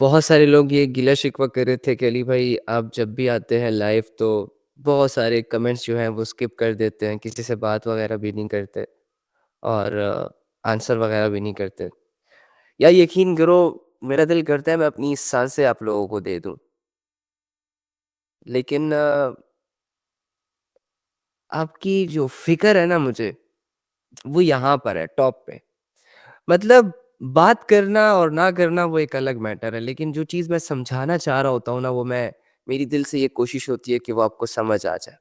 بہت سارے لوگ یہ گلہ شکوہ کر رہے تھے کہ علی بھائی آپ جب بھی آتے ہیں لائیو تو بہت سارے کمنٹس جو ہیں وہ اسکپ کر دیتے ہیں، کسی سے بات وغیرہ بھی نہیں کرتے اور آنسر وغیرہ بھی نہیں کرتے. یا یقین کرو، میرا دل کرتا ہے میں اپنی سانسیں آپ لوگوں کو دے دوں، لیکن آپ کی جو فکر ہے نا مجھے، وہ یہاں پر ہے ٹاپ پہ. مطلب بات کرنا اور نہ کرنا وہ ایک الگ میٹر ہے، لیکن جو چیز میں سمجھانا چاہ رہا ہوتا ہوں نا، وہ میری دل سے یہ کوشش ہوتی ہے کہ وہ آپ کو سمجھ آ جائے.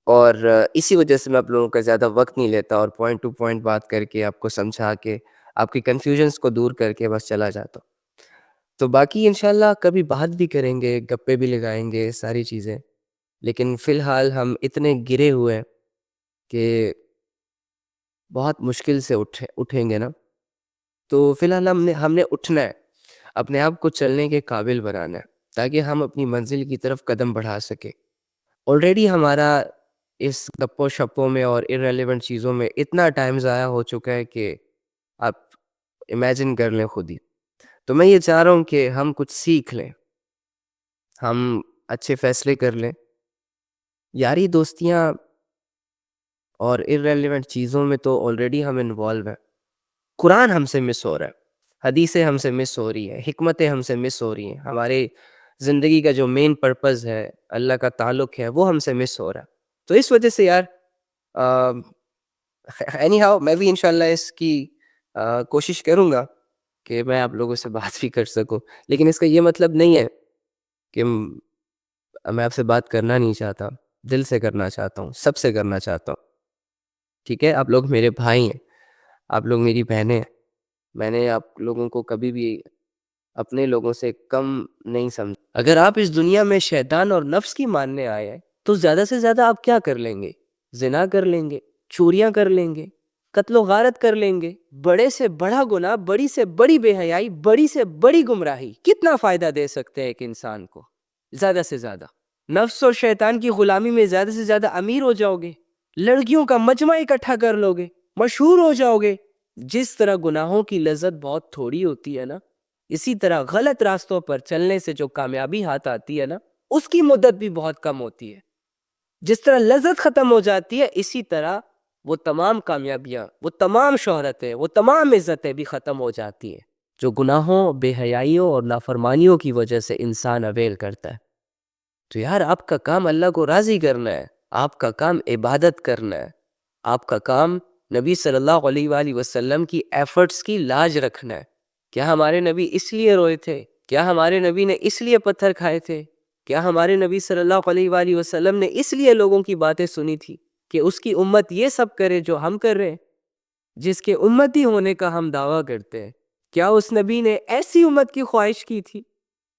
اور اسی وجہ سے میں آپ لوگوں کا زیادہ وقت نہیں لیتا اور پوائنٹ ٹو پوائنٹ بات کر کے آپ کو سمجھا کے آپ کی کنفیوژنس کو دور کر کے بس چلا جاتا ہوں. تو باقی انشاءاللہ کبھی بات بھی کریں گے، گپے بھی لگائیں گے، ساری چیزیں. لیکن فی الحال ہم اتنے گرے ہوئے ہیں کہ بہت مشکل سے اٹھیں گے نا. تو فی الحال ہم نے اٹھنا ہے، اپنے آپ کو چلنے کے قابل بنانا ہے تاکہ ہم اپنی منزل کی طرف قدم بڑھا سکیں. آلریڈی ہمارا اس گپوں شپوں میں اور ارریلیونٹ چیزوں میں اتنا ٹائم ضائع ہو چکا ہے کہ آپ امیجن کر لیں خود ہی. تو میں یہ چاہ رہا ہوں کہ ہم کچھ سیکھ لیں، ہم اچھے فیصلے کر لیں. یاری دوستیاں اور ارریلیونٹ چیزوں میں تو آلریڈی ہم انوالو ہیں. قرآن ہم سے مس ہو رہا ہے، حدیثیں ہم سے مس ہو رہی ہیں، حکمتیں ہم سے مس ہو رہی ہیں. ہمارے زندگی کا جو مین پرپز ہے، اللہ کا تعلق ہے، وہ ہم سے مس ہو رہا ہے. تو اس وجہ سے یار اینی ہاؤ میں بھی انشاءاللہ اس کی کوشش کروں گا کہ میں آپ لوگوں سے بات بھی کر سکوں. لیکن اس کا یہ مطلب نہیں ہے کہ میں آپ سے بات کرنا نہیں چاہتا. دل سے کرنا چاہتا ہوں، سب سے کرنا چاہتا ہوں. ٹھیک ہے، آپ لوگ میرے بھائی ہیں، آپ لوگ میری بہنیں ہیں. میں نے آپ لوگوں کو کبھی بھی اپنے لوگوں سے کم نہیں سمجھا. اگر آپ اس دنیا میں شیطان اور نفس کی ماننے آئے ہیں تو زیادہ سے زیادہ آپ کیا کر لیں گے؟ زنا کر لیں گے، چوریاں کر لیں گے، قتل و غارت کر لیں گے، بڑے سے بڑا گناہ، بڑی سے بڑی بے حیائی، بڑی سے بڑی گمراہی. کتنا فائدہ دے سکتے ہیں ایک انسان کو؟ زیادہ سے زیادہ نفس اور شیطان کی غلامی میں زیادہ سے زیادہ امیر ہو جاؤ گے، لڑکیوں کا مجمع اکٹھا کر لو گے، مشہور ہو جاؤ گے. جس طرح گناہوں کی لذت بہت تھوڑی ہوتی ہے نا، اسی طرح غلط راستوں پر چلنے سے جو کامیابی ہاتھ آتی ہے نا، اس کی مدت بھی بہت کم ہوتی ہے. جس طرح لذت ختم ہو جاتی ہے، اسی طرح وہ تمام کامیابیاں، وہ تمام شہرتیں، وہ تمام عزتیں بھی ختم ہو جاتی ہیں جو گناہوں، بے حیائیوں اور نافرمانیوں کی وجہ سے انسان اویل کرتا ہے. تو یار آپ کا کام اللہ کو راضی کرنا ہے، آپ کا کام عبادت کرنا ہے، آپ کا کام نبی صلی اللہ علیہ وآلہ وسلم کی ایفرٹس کی لاج رکھنا ہے. کیا ہمارے نبی اس لیے روئے تھے؟ کیا ہمارے نبی نے اس لیے پتھر کھائے تھے؟ کیا ہمارے نبی صلی اللہ علیہ وآلہ وسلم نے اس لیے لوگوں کی باتیں سنی تھی کہ اس کی امت یہ سب کرے جو ہم کر رہے ہیں، جس کے امتی ہونے کا ہم دعویٰ کرتے ہیں؟ کیا اس نبی نے ایسی امت کی خواہش کی تھی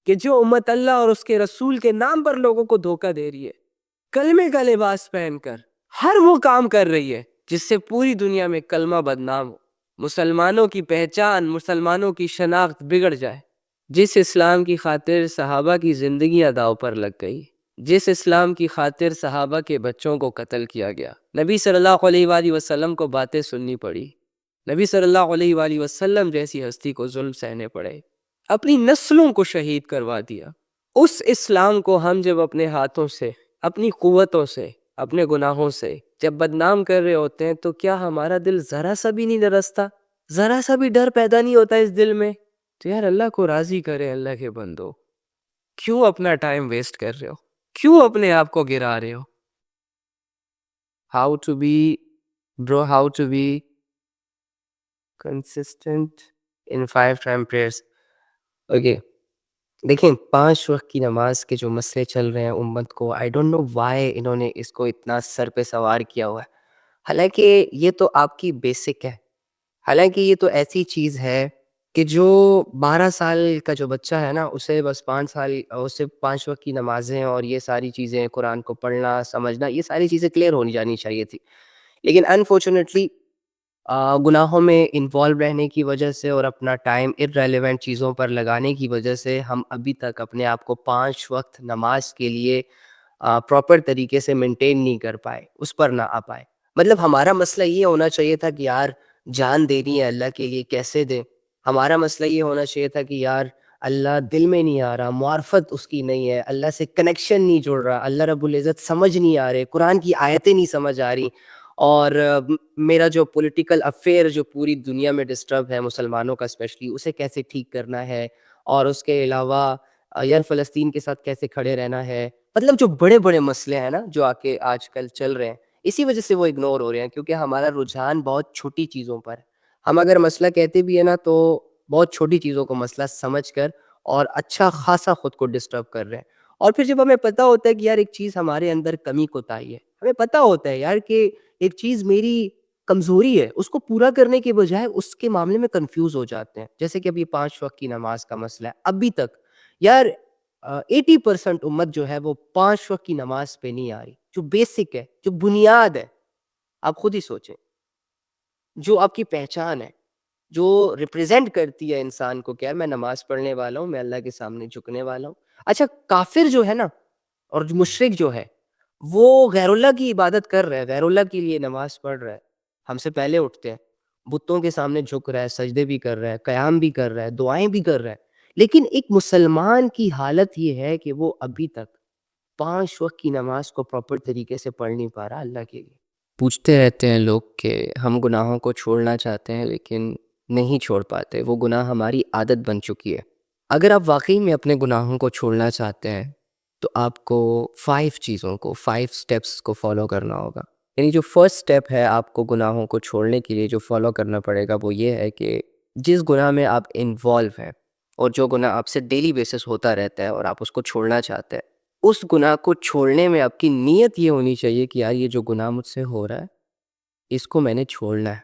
کہ جو امت اللہ اور اس کے رسول کے نام پر لوگوں کو دھوکہ دے رہی ہے، کلمے کا لباس پہن کر ہر وہ کام کر رہی ہے جس سے پوری دنیا میں کلمہ بدنام ہو، مسلمانوں کی پہچان، مسلمانوں کی شناخت بگڑ جائے؟ جس اسلام کی خاطر صحابہ کی زندگیاں داؤ پر لگ گئی، جس اسلام کی خاطر صحابہ کے بچوں کو قتل کیا گیا، نبی صلی اللہ علیہ وآلہ وسلم کو باتیں سننی پڑی، نبی صلی اللہ علیہ وآلہ وسلم جیسی ہستی کو ظلم سہنے پڑے، اپنی نسلوں کو شہید کروا دیا. اس اسلام کو ہم جب اپنے ہاتھوں سے، اپنی قوتوں سے، اپنے گناہوں سے جب بدنام کر رہے ہوتے ہیں تو کیا ہمارا دل ذرا سا بھی نہیں درستا؟ ذرا سا بھی ڈر پیدا نہیں ہوتا اس دل میں؟ تو یار اللہ کو راضی کرے. اللہ کے بندو، کیوں اپنا ٹائم ویسٹ کر رہے ہو؟ کیوں اپنے آپ کو گرا رہے ہو؟ How to be consistent in 5 time prayers. Okay, دیکھیں 5 وقت کی نماز کے جو مسئلے چل رہے ہیں امت کو، آئی ڈونٹ نو وائی انہوں نے اس کو اتنا سر پہ سوار کیا ہوا ہے. حالانکہ یہ تو آپ کی بیسک ہے، حالانکہ یہ تو ایسی چیز ہے کہ جو 12 سال کا جو بچہ ہے نا، اسے بس 5 وقت کی نمازیں اور یہ ساری چیزیں، قرآن کو پڑھنا، سمجھنا، یہ ساری چیزیں کلیئر ہونی جانی چاہیے تھی. لیکن انفارچونیٹلی گناہوں میں انوالو رہنے کی وجہ سے اور اپنا ٹائم ارریلیونٹ چیزوں پر لگانے کی وجہ سے ہم ابھی تک اپنے آپ کو 5 وقت نماز کے لیے پراپر طریقے سے مینٹین نہیں کر پائے، اس پر نہ آ پائے. مطلب ہمارا مسئلہ یہ ہونا چاہیے تھا کہ یار جان دینی ہے اللہ کے لیے، کیسے دیں؟ ہمارا مسئلہ یہ ہونا چاہیے تھا کہ یار اللہ دل میں نہیں آ رہا، معرفت اس کی نہیں ہے، اللہ سے کنیکشن نہیں جڑ رہا، اللہ رب العزت سمجھ نہیں آ رہے، قرآن کی آیتیں نہیں سمجھ آ رہی، اور میرا جو پولیٹیکل افیئر جو پوری دنیا میں ڈسٹرب ہے مسلمانوں کا اسپیشلی، اسے کیسے ٹھیک کرنا ہے، اور اس کے علاوہ یار فلسطین کے ساتھ کیسے کھڑے رہنا ہے، مطلب جو بڑے بڑے مسئلے ہیں نا جو آج کل چل رہے ہیں، اسی وجہ سے وہ اگنور ہو رہے ہیں، کیونکہ ہمارا رجحان بہت چھوٹی چیزوں پر ہے۔ ہم اگر مسئلہ کہتے بھی ہیں نا تو بہت چھوٹی چیزوں کو مسئلہ سمجھ کر اور اچھا خاصا خود کو ڈسٹرب کر رہے ہیں، اور پھر جب ہمیں پتہ ہوتا ہے کہ یار ایک چیز ہمارے اندر کمی کوتاہی ہے، ہمیں پتہ ہوتا ہے یار کہ ایک چیز میری کمزوری ہے، اس کو پورا کرنے کے بجائے اس کے معاملے میں کنفیوز ہو جاتے ہیں، جیسے کہ اب یہ 5 وقت کی نماز کا مسئلہ ہے، ابھی تک یار 80% امت جو ہے وہ 5 وقت کی نماز پہ نہیں آ رہی، جو بیسک ہے، جو بنیاد ہے، آپ خود ہی سوچیں، جو آپ کی پہچان ہے، جو ریپرزینٹ کرتی ہے انسان کو کہ یار میں نماز پڑھنے والا ہوں، میں اللہ کے سامنے جھکنے والا ہوں۔ اچھا کافر جو ہے نا اور جو مشرک جو ہے وہ غیر اللہ کی عبادت کر رہا ہے، غیر اللہ کے لیے نماز پڑھ رہا ہے، ہم سے پہلے اٹھتے ہیں، بتوں کے سامنے جھک رہا ہے، سجدے بھی کر رہا ہے، قیام بھی کر رہا ہے، دعائیں بھی کر رہا ہے، لیکن ایک مسلمان کی حالت یہ ہے کہ وہ ابھی تک 5 وقت کی نماز کو پراپر طریقے سے پڑھ نہیں پا رہا اللہ کے لیے۔ پوچھتے رہتے ہیں لوگ کہ ہم گناہوں کو چھوڑنا چاہتے ہیں لیکن نہیں چھوڑ پاتے، وہ گناہ ہماری عادت بن چکی ہے۔ اگر آپ واقعی میں اپنے گناہوں کو چھوڑنا چاہتے ہیں تو آپ کو 5 چیزوں کو 5 سٹیپس کو فالو کرنا ہوگا، یعنی جو فرسٹ سٹیپ ہے آپ کو گناہوں کو چھوڑنے کے لیے جو فالو کرنا پڑے گا وہ یہ ہے کہ جس گناہ میں آپ انوالو ہیں اور جو گناہ آپ سے ڈیلی بیسس ہوتا رہتا ہے اور آپ اس کو چھوڑنا چاہتے ہیں، اس گناہ کو چھوڑنے میں آپ کی نیت یہ ہونی چاہیے کہ یار یہ جو گناہ مجھ سے ہو رہا ہے اس کو میں نے چھوڑنا ہے۔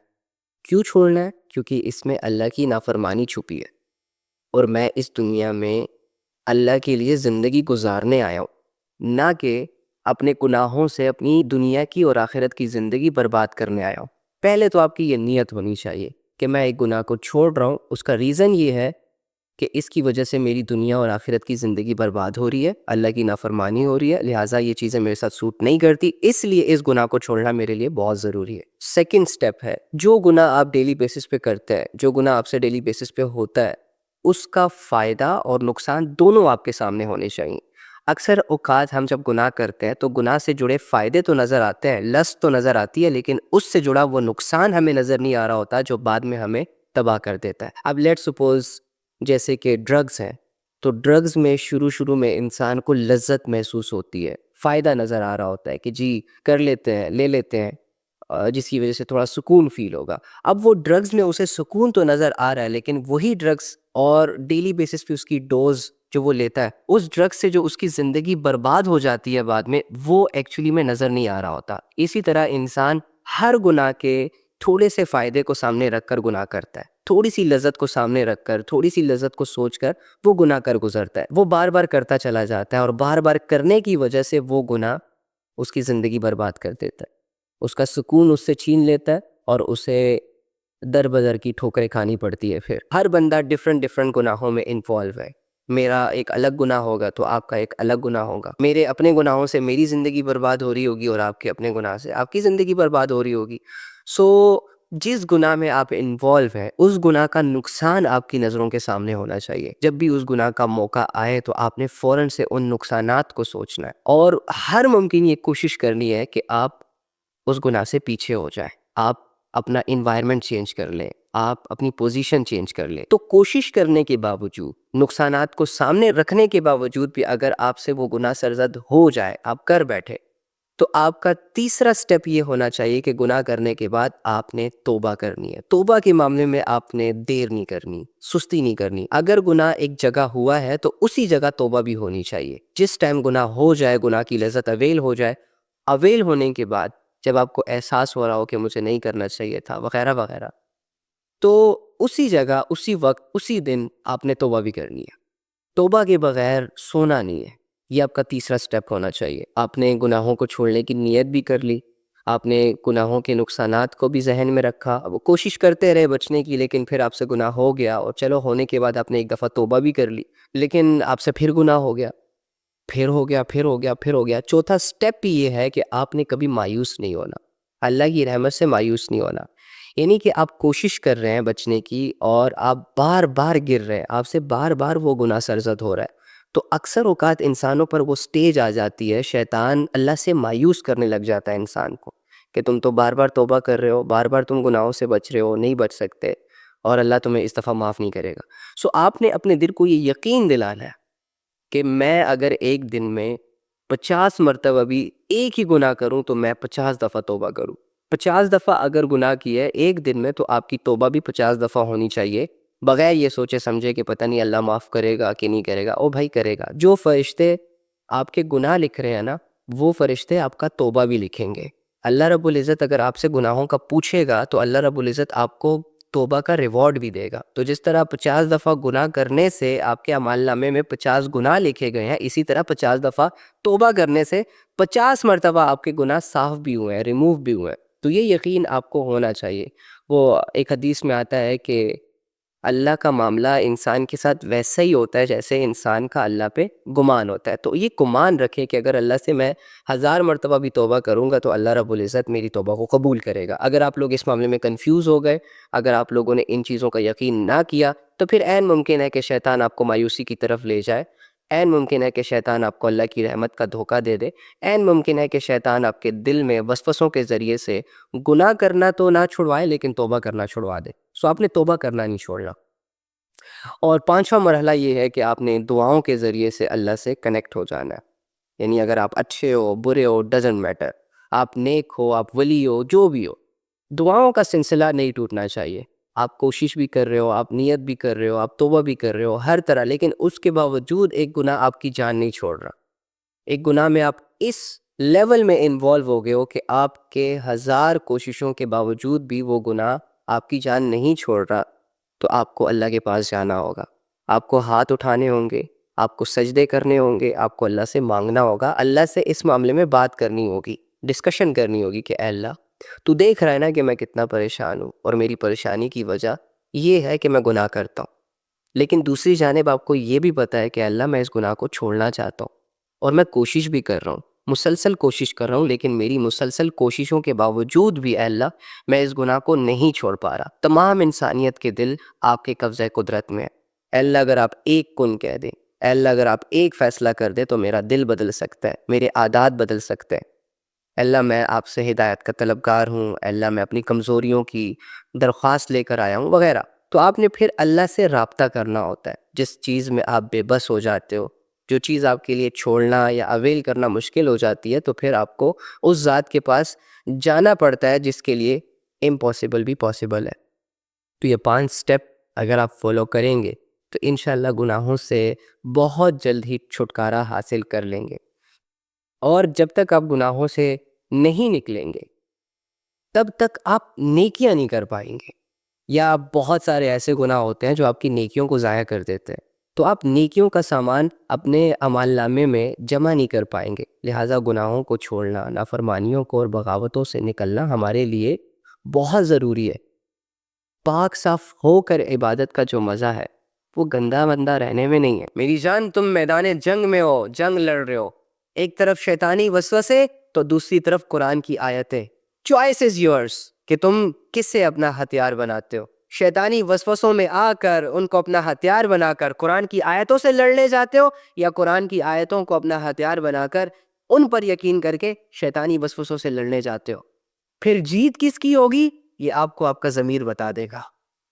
کیوں چھوڑنا ہے؟ کیونکہ اس میں اللہ کی نافرمانی چھپی ہے، اور میں اس دنیا میں اللہ کے لیے زندگی گزارنے آیا ہوں، نہ کہ اپنے گناہوں سے اپنی دنیا کی اور آخرت کی زندگی برباد کرنے آیا ہوں۔ پہلے تو آپ کی یہ نیت ہونی چاہیے کہ میں ایک گناہ کو چھوڑ رہا ہوں، اس کا ریزن یہ ہے کہ اس کی وجہ سے میری دنیا اور آخرت کی زندگی برباد ہو رہی ہے، اللہ کی نافرمانی ہو رہی ہے، لہٰذا یہ چیزیں میرے ساتھ سوٹ نہیں کرتی، اس لیے اس گناہ کو چھوڑنا میرے لیے بہت ضروری ہے۔ سیکنڈ سٹیپ ہے، جو گناہ آپ ڈیلی بیسس پہ کرتے ہیں، جو گناہ آپ سے ڈیلی بیسس پہ ہوتا ہے، اس کا فائدہ اور نقصان دونوں آپ کے سامنے ہونے چاہیے۔ اکثر اوقات ہم جب گناہ کرتے ہیں تو گناہ سے جڑے فائدے تو نظر آتے ہیں، لذت تو نظر آتی ہے، لیکن اس سے جڑا وہ نقصان ہمیں نظر نہیں آ رہا ہوتا جو بعد میں ہمیں تباہ کر دیتا ہے۔ اب لیٹ سپوز جیسے کہ ڈرگز ہیں، تو ڈرگز میں شروع میں انسان کو لذت محسوس ہوتی ہے، فائدہ نظر آ رہا ہوتا ہے کہ جی کر لیتے ہیں، لے لیتے ہیں، جس کی وجہ سے تھوڑا سکون فیل ہوگا۔ اب وہ ڈرگز میں اسے سکون تو نظر آ رہا ہے، لیکن وہی ڈرگز اور ڈیلی بیسس پہ اس کی ڈوز جو وہ لیتا ہے، اس ڈرگ سے جو اس کی زندگی برباد ہو جاتی ہے بعد میں، وہ ایکچولی میں نظر نہیں آ رہا ہوتا۔ اسی طرح انسان ہر گناہ کے تھوڑے سے فائدے کو سامنے رکھ کر گناہ کرتا ہے، تھوڑی سی لذت کو سامنے رکھ کر، تھوڑی سی لذت کو سوچ کر وہ گناہ کر گزرتا ہے، وہ بار بار کرتا چلا جاتا ہے، اور بار بار کرنے کی وجہ سے وہ گناہ اس کی زندگی برباد کر دیتا ہے، اس کا سکون اس سے چھین لیتا ہے، اور اسے در بدر کی ٹھوکریں کھانی پڑتی ہے۔ پھر ہر بندہ ڈفرنٹ گناہوں میں انوالو ہے، میرا ایک الگ گناہ ہوگا تو آپ کا ایک الگ گناہ ہوگا، میرے اپنے گناہوں سے میری زندگی برباد ہو رہی ہوگی، اور آپ کے اپنے گناہ سے آپ کی زندگی برباد ہو رہی ہوگی۔ سو جس گناہ میں آپ انوالو ہیں اس گناہ کا نقصان آپ کی نظروں کے سامنے ہونا چاہیے۔ جب بھی اس گناہ کا موقع آئے تو آپ نے فوراً سے ان نقصانات کو سوچنا ہے، اور ہر ممکن یہ کوشش کرنی ہے کہ آپ اس گناہ سے پیچھے ہو جائیں، آپ اپنا انوائرمنٹ چینج کر لیں، آپ اپنی پوزیشن چینج کر لیں۔ تو کوشش کرنے کے باوجود، نقصانات کو سامنے رکھنے کے باوجود بھی اگر آپ سے وہ گناہ سرزد ہو جائے، آپ کر بیٹھے، تو آپ کا تیسرا سٹیپ یہ ہونا چاہیے کہ گناہ کرنے کے بعد آپ نے توبہ کرنی ہے۔ توبہ کے معاملے میں آپ نے دیر نہیں کرنی، سستی نہیں کرنی۔ اگر گناہ ایک جگہ ہوا ہے تو اسی جگہ توبہ بھی ہونی چاہیے۔ جس ٹائم گناہ ہو جائے، گناہ کی لذت اویل ہو جائے، اویل ہونے کے بعد جب آپ کو احساس ہو رہا ہو کہ مجھے نہیں کرنا چاہیے تھا وغیرہ وغیرہ، تو اسی جگہ، اسی وقت، اسی دن آپ نے توبہ بھی کرنی ہے۔ توبہ کے بغیر سونا نہیں ہے، یہ آپ کا تیسرا سٹیپ ہونا چاہیے۔ آپ نے گناہوں کو چھوڑنے کی نیت بھی کر لی، آپ نے گناہوں کے نقصانات کو بھی ذہن میں رکھا، وہ کوشش کرتے رہے بچنے کی، لیکن پھر آپ سے گناہ ہو گیا، اور چلو ہونے کے بعد آپ نے ایک دفعہ توبہ بھی کر لی، لیکن آپ سے پھر گناہ ہو گیا، پھر ہو گیا، پھر ہو گیا، پھر ہو گیا۔ چوتھا سٹیپ بھی یہ ہے کہ آپ نے کبھی مایوس نہیں ہونا، اللہ کی رحمت سے مایوس نہیں ہونا۔ یعنی کہ آپ کوشش کر رہے ہیں بچنے کی اور آپ بار بار گر رہے ہیں، آپ سے بار بار وہ گناہ سرزد ہو رہا ہے، تو اکثر اوقات انسانوں پر وہ سٹیج آ جاتی ہے، شیطان اللہ سے مایوس کرنے لگ جاتا ہے انسان کو کہ تم تو بار بار توبہ کر رہے ہو، بار بار تم گناہوں سے بچ رہے ہو، نہیں بچ سکتے، اور اللہ تمہیں اس دفعہ معاف نہیں کرے گا۔ سو آپ نے اپنے دل کو یہ یقین دلانا ہے کہ میں اگر ایک دن میں 50 مرتبہ بھی ایک ہی گناہ کروں تو میں 50 دفعہ توبہ کروں۔ 50 دفعہ اگر گناہ کیا ہے ایک دن میں تو آپ کی توبہ بھی 50 دفعہ ہونی چاہیے، بغیر یہ سوچے سمجھے کہ پتہ نہیں اللہ معاف کرے گا کہ نہیں کرے گا۔ او بھائی کرے گا، جو فرشتے آپ کے گناہ لکھ رہے ہیں نا، وہ فرشتے آپ کا توبہ بھی لکھیں گے۔ اللہ رب العزت اگر آپ سے گناہوں کا پوچھے گا تو اللہ رب العزت آپ کو توبہ کا ریوارڈ بھی دے گا۔ تو جس طرح 50 دفعہ گناہ کرنے سے آپ کے اعمال نامے میں 50 گناہ لکھے گئے ہیں، اسی طرح 50 دفعہ توبہ کرنے سے 50 مرتبہ آپ کے گناہ صاف بھی ہوئے ہیں، ریموو بھی ہوئے ہیں۔ تو یہ یقین آپ کو ہونا چاہیے۔ وہ ایک حدیث میں آتا ہے کہ اللہ کا معاملہ انسان کے ساتھ ویسا ہی ہوتا ہے جیسے انسان کا اللہ پہ گمان ہوتا ہے۔ تو یہ گمان رکھے کہ اگر اللہ سے میں 1000 مرتبہ بھی توبہ کروں گا تو اللہ رب العزت میری توبہ کو قبول کرے گا۔ اگر آپ لوگ اس معاملے میں کنفیوز ہو گئے، اگر آپ لوگوں نے ان چیزوں کا یقین نہ کیا، تو پھر عین ممکن ہے کہ شیطان آپ کو مایوسی کی طرف لے جائے، عین ممکن ہے کہ شیطان آپ کو اللہ کی رحمت کا دھوکہ دے دے، عین ممکن ہے کہ شیطان آپ کے دل میں وسوسوں کے ذریعے سے گناہ کرنا تو نہ چھڑوائے لیکن توبہ کرنا چھڑوا دے۔ سو آپ نے توبہ کرنا نہیں چھوڑنا۔ اور پانچواں مرحلہ یہ ہے کہ آپ نے دعاؤں کے ذریعے سے اللہ سے کنیکٹ ہو جانا ہے۔ یعنی اگر آپ اچھے ہو، برے ہو، ڈزنٹ میٹر، آپ نیک ہو، آپ ولی ہو، جو بھی ہو، دعاؤں کا سلسلہ نہیں ٹوٹنا چاہیے۔ آپ کوشش بھی کر رہے ہو، آپ نیت بھی کر رہے ہو، آپ توبہ بھی کر رہے ہو، ہر طرح، لیکن اس کے باوجود ایک گناہ آپ کی جان نہیں چھوڑ رہا۔ ایک گناہ میں آپ اس لیول میں انوالو ہو گئے ہو کہ آپ کے 1000 کوششوں کے باوجود بھی وہ گناہ آپ کی جان نہیں چھوڑ رہا، تو آپ کو اللہ کے پاس جانا ہوگا، آپ کو ہاتھ اٹھانے ہوں گے، آپ کو سجدے کرنے ہوں گے، آپ کو اللہ سے مانگنا ہوگا، اللہ سے اس معاملے میں بات کرنی ہوگی، ڈسکشن کرنی ہوگی کہ اے اللہ تو دیکھ رہا ہے نا کہ میں کتنا پریشان ہوں، اور میری پریشانی کی وجہ یہ ہے کہ میں گناہ کرتا ہوں، لیکن دوسری جانب آپ کو یہ بھی پتہ ہے کہ اللہ میں اس گناہ کو چھوڑنا چاہتا ہوں، اور میں کوشش بھی کر رہا ہوں، مسلسل کوشش کر رہا ہوں، لیکن میری مسلسل کوششوں کے باوجود بھی اے اللہ میں اس گناہ کو نہیں چھوڑ پا رہا۔ تمام انسانیت کے دل آپ کے قبضہ قدرت میں ہے۔ اے اللہ اگر آپ ایک کن کہہ دیں، اے اللہ اگر آپ ایک فیصلہ کر دیں تو میرا دل بدل سکتا ہے، میرے عادات بدل سکتے ہیں۔ اے اللہ میں آپ سے ہدایت کا طلبگار ہوں، اے اللہ میں اپنی کمزوریوں کی درخواست لے کر آیا ہوں وغیرہ۔ تو آپ نے پھر اللہ سے رابطہ کرنا ہوتا ہے۔ جس چیز میں آپ بے بس ہو جاتے ہو، جو چیز آپ کے لیے چھوڑنا یا اویل کرنا مشکل ہو جاتی ہے، تو پھر آپ کو اس ذات کے پاس جانا پڑتا ہے جس کے لیے امپاسبل بھی پاسبل ہے۔ تو یہ 5 سٹیپ اگر آپ فالو کریں گے تو انشاءاللہ گناہوں سے بہت جلد ہی چھٹکارا حاصل کر لیں گے، اور جب تک آپ گناہوں سے نہیں نکلیں گے تب تک آپ نیکیاں نہیں کر پائیں گے، یا بہت سارے ایسے گناہ ہوتے ہیں جو آپ کی نیکیوں کو ضائع کر دیتے ہیں، تو آپ نیکیوں کا سامان اپنے اعمال نامے میں جمع نہیں کر پائیں گے۔ لہٰذا گناہوں کو چھوڑنا، نافرمانیوں کو اور بغاوتوں سے نکلنا ہمارے لیے بہت ضروری ہے۔ پاک صاف ہو کر عبادت کا جو مزہ ہے وہ گندا بندہ رہنے میں نہیں ہے۔ میری جان تم میدان جنگ میں ہو، جنگ لڑ رہے ہو، ایک طرف شیطانی وسوسے تو دوسری طرف قرآن کی آیتیں۔ چوائس از یورس کہ تم کس سے اپنا ہتھیار بناتے ہو۔ شیطانی وسوسوں میں آ کر ان کو اپنا ہتھیار بنا کر قرآن کی آیتوں سے لڑنے جاتے ہو، یا قرآن کی آیتوں کو اپنا ہتھیار بنا کر ان پر یقین کر کے شیطانی وسوسوں سے لڑنے جاتے ہو۔ پھر جیت کس کی ہوگی یہ آپ کو آپ کا ضمیر بتا دے گا۔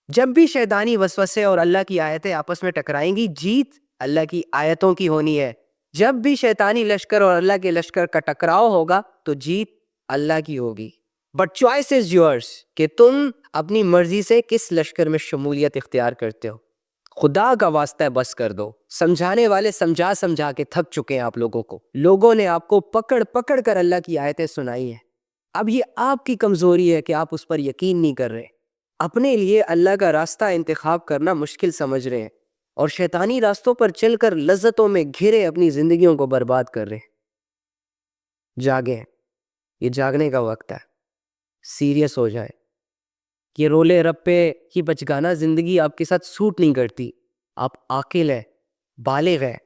جب بھی شیطانی وسوسے اور اللہ کی آیتیں آپس میں ٹکرائیں گی، جیت اللہ کی آیتوں کی ہونی ہے۔ جب بھی شیطانی لشکر اور اللہ کے لشکر کا ٹکراؤ ہوگا تو جیت اللہ کی ہوگی۔ بٹ چوائس از یورس کہ تم اپنی مرضی سے کس لشکر میں شمولیت اختیار کرتے ہو۔ خدا کا واسطہ ہے بس کر دو۔ سمجھانے والے سمجھا سمجھا کے تھک چکے ہیں آپ لوگوں کو۔ لوگوں نے آپ کو پکڑ پکڑ کر اللہ کی آیتیں سنائی ہیں۔ اب یہ آپ کی کمزوری ہے کہ آپ اس پر یقین نہیں کر رہے، اپنے لیے اللہ کا راستہ انتخاب کرنا مشکل سمجھ رہے ہیں، اور شیطانی راستوں پر چل کر لذتوں میں گھرے اپنی زندگیوں کو برباد کر رہے ہیں۔ جاگیں، یہ جاگنے کا وقت ہے، سیریس ہو جائے۔ یہ رولے رپے کی بچگانہ زندگی آپ کے ساتھ سوٹ نہیں کرتی۔ آپ عاقل ہیں، بالغ ہیں،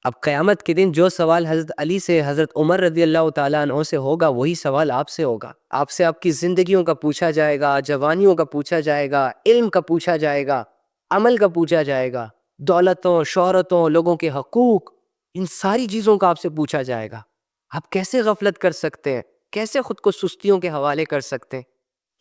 اب قیامت کے دن جو سوال حضرت علی سے حضرت عمر رضی اللہ تعالیٰ عنہ سے ہوگا وہی سوال آپ سے ہوگا. آپ کی زندگیوں کا پوچھا جائے گا، جوانیوں کا پوچھا جائے گا، علم کا پوچھا جائے گا، عمل کا پوچھا جائے گا، دولتوں، شہرتوں، لوگوں کے حقوق، ان ساری چیزوں کا آپ سے پوچھا جائے گا. آپ کیسے غفلت کر سکتے ہیں؟ کیسے خود کو سستیوں کے حوالے کر سکتے ہیں؟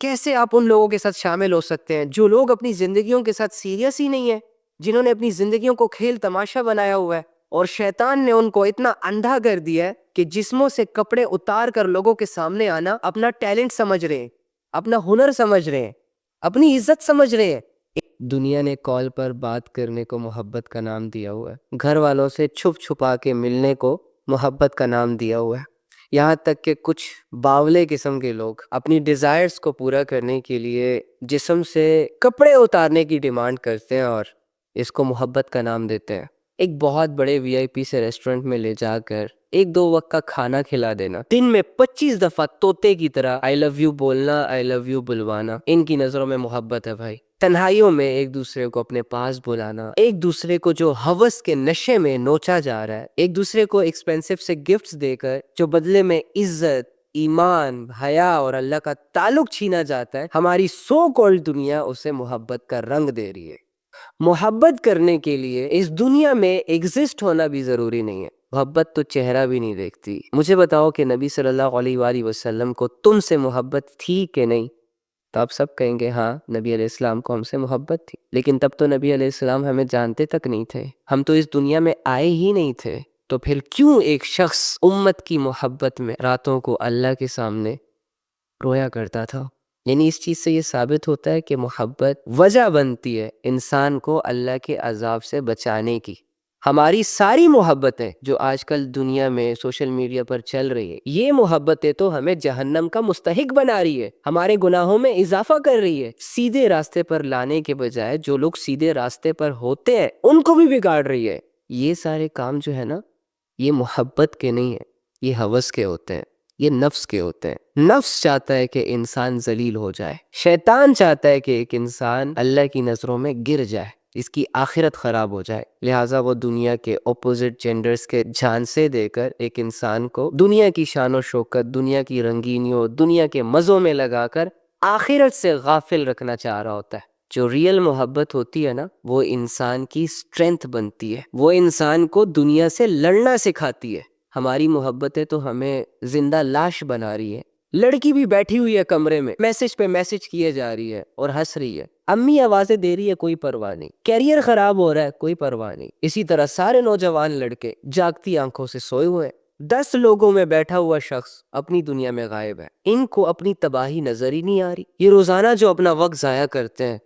کیسے آپ ان لوگوں کے ساتھ شامل ہو سکتے ہیں جو لوگ اپنی زندگیوں کے ساتھ سیریس ہی نہیں ہیں، جنہوں نے اپنی زندگیوں کو کھیل تماشا بنایا ہوا ہے، اور شیطان نے ان کو اتنا اندھا کر دیا ہے کہ جسموں سے کپڑے اتار کر لوگوں کے سامنے آنا اپنا ٹیلنٹ سمجھ رہے ہیں، اپنا ہنر سمجھ رہے ہیں، اپنی عزت سمجھ رہے ہیں. دنیا نے کال پر بات کرنے کو محبت کا نام دیا ہوا ہے، گھر والوں سے چھپ چھپا کے ملنے کو محبت کا نام دیا ہوا ہے. یہاں تک کہ کچھ باولے قسم کے لوگ اپنی ڈیزائرز کو پورا کرنے کے لیے جسم سے کپڑے اتارنے کی ڈیمانڈ کرتے ہیں اور اس کو محبت کا نام دیتے ہیں. ایک بہت بڑے وی آئی پی سے ریسٹورنٹ میں لے جا کر 1-2 وقت کا کھانا کھلا دینا، دن میں 25 دفعہ طوطے کی طرح آئی لو یو بولنا، آئی لو یو بلوانا، ان کی نظروں میں محبت ہے بھائی. تنہائیوں میں ایک دوسرے کو اپنے پاس بلانا، ایک دوسرے کو جو ہوس کے نشے میں نوچا جا رہا ہے، ایک دوسرے کو ایکسپینسو سے گفٹس دے کر جو بدلے میں عزت، ایمان، حیا اور اللہ کا تعلق چھینا جاتا ہے، ہماری سو کالڈ دنیا اسے محبت کا رنگ دے رہی ہے. محبت کرنے کے لیے اس دنیا میں ایگزسٹ ہونا بھی ضروری نہیں ہے. محبت تو چہرہ بھی نہیں دیکھتی. مجھے بتاؤ کہ نبی صلی اللہ علیہ وآلہ وسلم کو تم سے محبت تھی کہ نہیں؟ تو آپ سب کہیں گے ہاں نبی علیہ السلام کو ہم سے محبت تھی، لیکن تب تو نبی علیہ السلام ہمیں جانتے تک نہیں تھے، ہم تو اس دنیا میں آئے ہی نہیں تھے. تو پھر کیوں ایک شخص امت کی محبت میں راتوں کو اللہ کے سامنے رویا کرتا تھا؟ یعنی اس چیز سے یہ ثابت ہوتا ہے کہ محبت وجہ بنتی ہے انسان کو اللہ کے عذاب سے بچانے کی. ہماری ساری محبتیں جو آج کل دنیا میں سوشل میڈیا پر چل رہی ہے، یہ محبتیں تو ہمیں جہنم کا مستحق بنا رہی ہے، ہمارے گناہوں میں اضافہ کر رہی ہے. سیدھے راستے پر لانے کے بجائے جو لوگ سیدھے راستے پر ہوتے ہیں ان کو بھی بگاڑ رہی ہے. یہ سارے کام جو ہے نا، یہ محبت کے نہیں ہیں، یہ ہوس کے ہوتے ہیں، یہ نفس کے ہوتے ہیں. نفس چاہتا ہے کہ انسان ذلیل ہو جائے، شیطان چاہتا ہے کہ ایک انسان اللہ کی نظروں میں گر جائے، اس کی آخرت خراب ہو جائے. لہٰذا وہ دنیا کے اپوزٹ جینڈرز کے جھانسے دے کر ایک انسان کو دنیا کی شان و شوکت، دنیا کی رنگینیوں، دنیا کے مزوں میں لگا کر آخرت سے غافل رکھنا چاہ رہا ہوتا ہے. جو ریئل محبت ہوتی ہے نا، وہ انسان کی اسٹرینتھ بنتی ہے، وہ انسان کو دنیا سے لڑنا سکھاتی ہے. ہماری محبتیں تو ہمیں زندہ لاش بنا رہی ہے. لڑکی بھی بیٹھی ہوئی ہے کمرے میں، میسج پہ میسج کیے جا رہی ہے اور ہنس رہی ہے، امی آوازیں دے رہی ہے، کوئی پرواہ نہیں. کیریئر خراب ہو رہا ہے، کوئی پرواہ نہیں. اسی طرح سارے نوجوان لڑکے جاگتی آنکھوں سے سوئے ہوئے ہیں. 10 لوگوں میں بیٹھا ہوا شخص اپنی دنیا میں غائب ہے. ان کو اپنی تباہی نظر ہی نہیں آ رہی. یہ روزانہ جو اپنا وقت ضائع کرتے ہیں،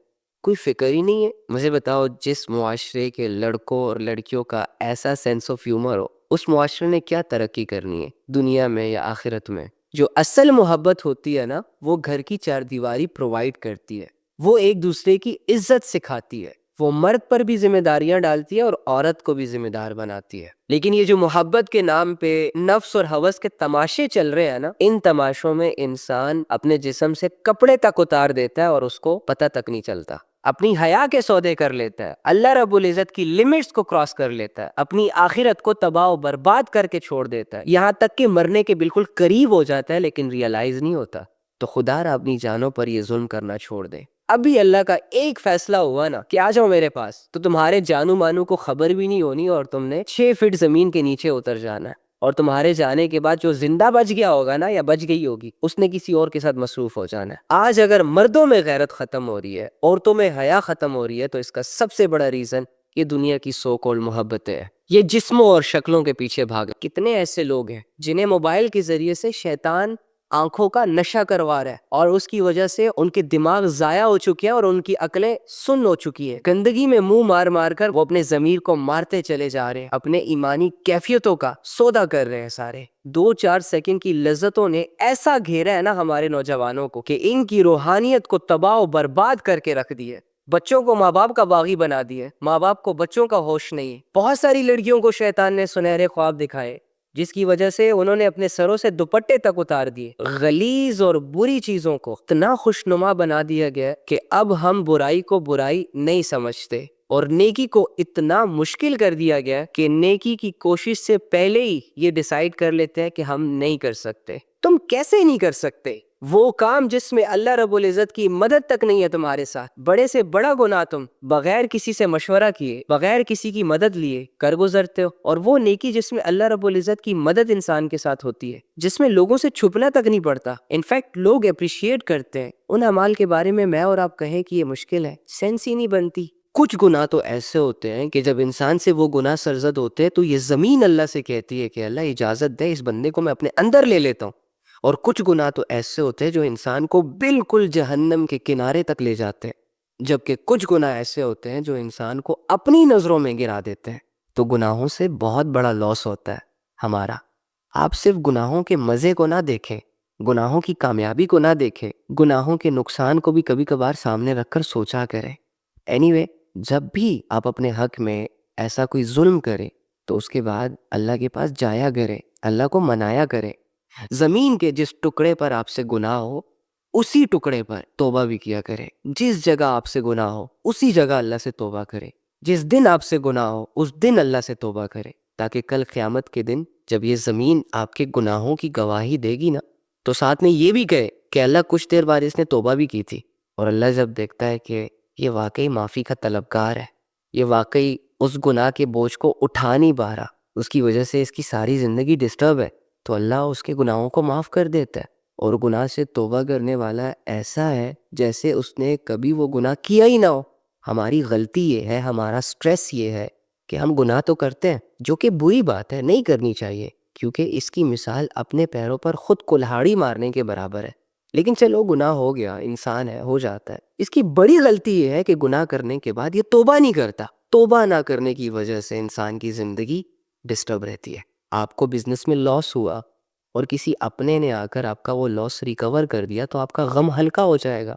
کوئی فکر ہی نہیں ہے. مجھے بتاؤ، جس معاشرے کے لڑکوں اور لڑکیوں کا ایسا سینس آف ہیومر ہو، اس معاشرے نے کیا ترقی کرنی ہے دنیا میں یا آخرت میں؟ جو اصل محبت ہوتی ہے نا، وہ گھر کی 4 دیواری پرووائڈ کرتی ہے، وہ ایک دوسرے کی عزت سکھاتی ہے، وہ مرد پر بھی ذمہ داریاں ڈالتی ہے اور عورت کو بھی ذمہ دار بناتی ہے. لیکن یہ جو محبت کے نام پہ نفس اور ہوس کے تماشے چل رہے ہیں نا، ان تماشوں میں انسان اپنے جسم سے کپڑے تک اتار دیتا ہے اور اس کو پتہ تک نہیں چلتا. اپنی حیا کے سودے کر لیتا ہے، اللہ رب العزت کی لمٹس کو کراس کر لیتا ہے، اپنی آخرت کو تباہ و برباد کر کے چھوڑ دیتا ہے، یہاں تک کہ مرنے کے بالکل قریب ہو جاتا ہے لیکن ریئلائز نہیں ہوتا. تو خدا را اپنی جانوں پر یہ ظلم کرنا چھوڑ دے. ابھی اللہ کا ایک فیصلہ ہوا نا کہ آ جاؤ میرے پاس، تو تمہارے جانو مانو کو خبر بھی نہیں ہونی اور تم نے 6 فٹ زمین کے نیچے اتر جانا ہے. اور تمہارے جانے کے بعد جو زندہ بچ گیا ہوگا نا یا بچ گئی ہوگی، اس نے کسی اور کے ساتھ مصروف ہو جانا ہے. آج اگر مردوں میں غیرت ختم ہو رہی ہے، عورتوں میں حیا ختم ہو رہی ہے، تو اس کا سب سے بڑا ریزن یہ دنیا کی سو کالڈ محبتیں ہیں. یہ جسموں اور شکلوں کے پیچھے بھاگ. کتنے ایسے لوگ ہیں جنہیں موبائل کے ذریعے سے شیطان آنکھوں کا نشہ کروا رہا ہے اور اس کی وجہ سے ان کے دماغ ضائع ہو چکے ہیں اور ان کی عقلیں سن ہو چکی ہیں. گندگی میں منہ مار مار کر وہ اپنے ضمیر کو مارتے چلے جا رہے ہیں، اپنے ایمانی کیفیتوں کا سودا کر رہے ہیں. سارے 2-4 سیکنڈ کی لذتوں نے ایسا گھیرا ہے نا ہمارے نوجوانوں کو کہ ان کی روحانیت کو تباہ و برباد کر کے رکھ دی ہے. بچوں کو ماں باپ کا باغی بنا دیے، ماں باپ کو بچوں کا ہوش نہیں ہے. بہت ساری لڑکیوں کو شیطان نے سنہرے خواب دکھائے جس کی وجہ سے انہوں نے اپنے سروں سے دوپٹے تک اتار دیے. غلیظ اور بری چیزوں کو اتنا خوشنما بنا دیا گیا کہ اب ہم برائی کو برائی نہیں سمجھتے. اور نیکی کو اتنا مشکل کر دیا گیا کہ نیکی کی کوشش سے پہلے ہی یہ ڈیسائیڈ کر لیتے ہیں کہ ہم نہیں کر سکتے. تم کیسے نہیں کر سکتے؟ وہ کام جس میں اللہ رب العزت کی مدد تک نہیں ہے تمہارے ساتھ، بڑے سے بڑا گناہ تم بغیر کسی سے مشورہ کیے، بغیر کسی کی مدد لیے کر گزرتے ہو، اور وہ نیکی جس میں اللہ رب العزت کی مدد انسان کے ساتھ ہوتی ہے، جس میں لوگوں سے چھپنا تک نہیں پڑتا، انفیکٹ لوگ اپریشیٹ کرتے ہیں، ان اعمال کے بارے میں اور آپ کہیں کہ یہ مشکل ہے، سینس ہی نہیں بنتی. کچھ گناہ تو ایسے ہوتے ہیں کہ جب انسان سے وہ گناہ سرزد ہوتے ہیں تو یہ زمین اللہ سے کہتی ہے کہ اللہ اجازت دے اس بندے کو میں اپنے اندر لے لیتا ہوں. اور کچھ گناہ تو ایسے ہوتے ہیں جو انسان کو بالکل جہنم کے کنارے تک لے جاتے ہیں، جبکہ کچھ گناہ ایسے ہوتے ہیں جو انسان کو اپنی نظروں میں گرا دیتے ہیں. تو گناہوں سے بہت بڑا لاس ہوتا ہے ہمارا. آپ صرف گناہوں کے مزے کو نہ دیکھیں، گناہوں کی کامیابی کو نہ دیکھیں، گناہوں کے نقصان کو بھی کبھی کبھار سامنے رکھ کر سوچا کریں. اینی جب بھی آپ اپنے حق میں ایسا کوئی ظلم کریں تو اس کے بعد اللہ کے پاس جایا کریں، اللہ کو منایا کریں. زمین کے جس ٹکڑے پر آپ سے گناہ ہو اسی ٹکڑے پر توبہ بھی کیا کرے. جس جگہ آپ سے گناہ ہو اسی جگہ اللہ سے توبہ کرے. جس دن آپ سے گناہ ہو اس دن اللہ سے توبہ کرے، تاکہ کل قیامت کے دن جب یہ زمین آپ کے گناہوں کی گواہی دے گی نا تو ساتھ میں یہ بھی کہے کہ اللہ کچھ دیر بعد اس نے توبہ بھی کی تھی. اور اللہ جب دیکھتا ہے کہ یہ واقعی معافی کا طلبگار ہے، یہ واقعی اس گناہ کے بوجھ کو اٹھا نہیں پا رہا، اس کی وجہ سے اس کی ساری زندگی ڈسٹرب ہے، تو اللہ اس کے گناہوں کو معاف کر دیتا ہے. اور گناہ سے توبہ کرنے والا ایسا ہے جیسے اس نے کبھی وہ گناہ کیا ہی نہ ہو. ہماری غلطی یہ ہے، ہمارا سٹریس یہ ہے کہ ہم گناہ تو کرتے ہیں، جو کہ بری بات ہے، نہیں کرنی چاہیے، کیونکہ اس کی مثال اپنے پیروں پر خود کلہاڑی مارنے کے برابر ہے. لیکن چلو گناہ ہو گیا، انسان ہے، ہو جاتا ہے. اس کی بڑی غلطی یہ ہے کہ گناہ کرنے کے بعد یہ توبہ نہیں کرتا. توبہ نہ کرنے کی وجہ سے انسان کی زندگی ڈسٹرب رہتی ہے. آپ کو بزنس میں لاس ہوا اور کسی اپنے نے آ کر آپ کا وہ لاس ریکور کر دیا تو آپ کا غم ہلکا ہو جائے گا،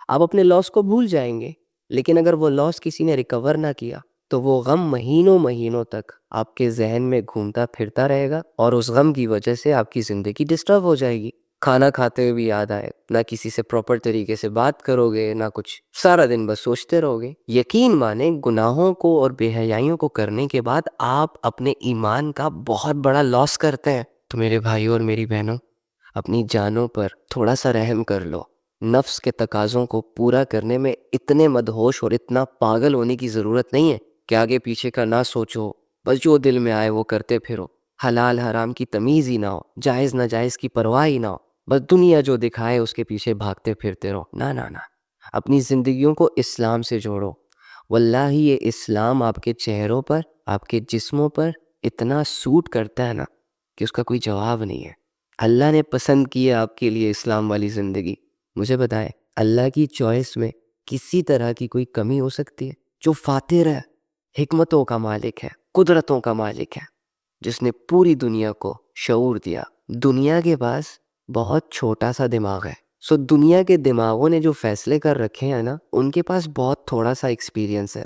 آپ اپنے لاس کو بھول جائیں گے. لیکن اگر وہ لاس کسی نے ریکور نہ کیا تو وہ غم مہینوں تک آپ کے ذہن میں گھومتا پھرتا رہے گا، اور اس غم کی وجہ سے آپ کی زندگی ڈسٹرب ہو جائے گی. کھانا کھاتے ہوئے بھی یاد آئے، نہ کسی سے پراپر طریقے سے بات کرو گے، نہ کچھ، سارا دن بس سوچتے رہو گے. یقین مانیں گناہوں کو اور بے حیائیوں کو کرنے کے بعد آپ اپنے ایمان کا بہت بڑا لاس کرتے ہیں. تو میرے بھائیوں اور میری بہنوں، اپنی جانوں پر تھوڑا سا رحم کر لو. نفس کے تقاضوں کو پورا کرنے میں اتنے مدہوش اور اتنا پاگل ہونے کی ضرورت نہیں ہے کہ آگے پیچھے کا نہ سوچو، بس جو دل میں آئے وہ کرتے پھرو. حلال حرام کی تمیز ہی نہ ہو، جائز ناجائز کی پرواہ ہی نہ ہو، بس دنیا جو دکھائے اس کے پیچھے بھاگتے پھرتے رہو. نہ اپنی زندگیوں کو اسلام سے جوڑو. واللہ یہ اسلام آپ کے چہروں پر، آپ کے جسموں پر اتنا سوٹ کرتا ہے نا کہ اس کا کوئی جواب نہیں ہے. اللہ نے پسند کی ہے آپ کے لیے اسلام والی زندگی. مجھے بتائیں، اللہ کی چوائس میں کسی طرح کی کوئی کمی ہو سکتی ہے؟ جو فاتر ہے، حکمتوں کا مالک ہے، قدرتوں کا مالک ہے، جس نے پوری دنیا کو شعور دیا. دنیا کے پاس بہت چھوٹا سا دماغ ہے. دنیا کے دماغوں نے جو فیصلے کر رکھے ہیں نا، ان کے پاس بہت تھوڑا سا ایکسپیرینس ہے.